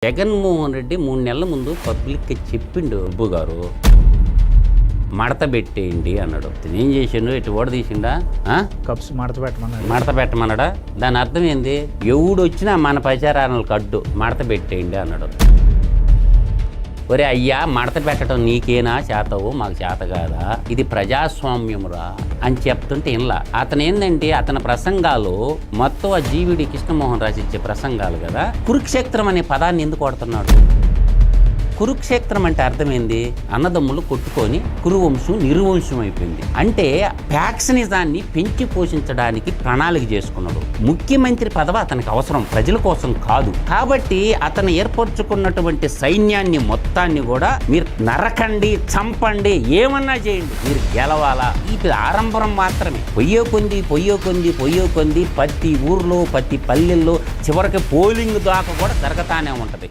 జగన్మోహన్ రెడ్డి 3 నెలల ముందు పబ్లిక్కి చెప్పిండు అబ్బు గారు మడత పెట్టేయండి అన్నాడు. ఏం చేసిండు? ఎటు ఓడ తీసిండా? కప్స్ మడత పెట్టమన్నాడా? దాని అర్థం ఏంది? ఎవడు వచ్చినా మన ప్రచారాలకు అడ్డు మడత పెట్టేయండి అన్నాడు. ఒరే అయ్యా, మడత పెట్టడం నీకేనా చేతవు, మాకు చేత కాదా? ఇది ప్రజాస్వామ్యమురా అని చెప్తుంటే ఇలా అతను ఏంటంటే అతని ప్రసంగాలు మొత్తం ఆ జీవిడి కృష్ణమోహన్ రాజు ఇచ్చే ప్రసంగాలు కదా. కురుక్షేత్రం అనే పదాన్ని ఎందుకు వాడుతున్నాడు? కురుక్షేత్రం అంటే అర్థమైంది, అన్నదమ్ములు కొట్టుకొని కురువంశం నిర్వంశం అయిపోయింది. అంటే ప్యాక్సనిజాన్ని పెంచి పోషించడానికి ప్రణాళిక చేసుకున్నాడు. ముఖ్యమంత్రి పదవి అతనికి అవసరం, ప్రజల కోసం కాదు. కాబట్టి అతను ఏర్పరచుకున్నటువంటి సైన్యాన్ని మొత్తాన్ని కూడా మీరు నరకండి, చంపండి, ఏమన్నా చేయండి, మీరు గెలవాలా. ఇది ఆరంభం మాత్రమే. పొయ్యో కొంది ప్రతి ఊర్లో ప్రతి పల్లెల్లో చివరికి పోలింగ్ దాకా కూడా జరగతానే ఉంటది.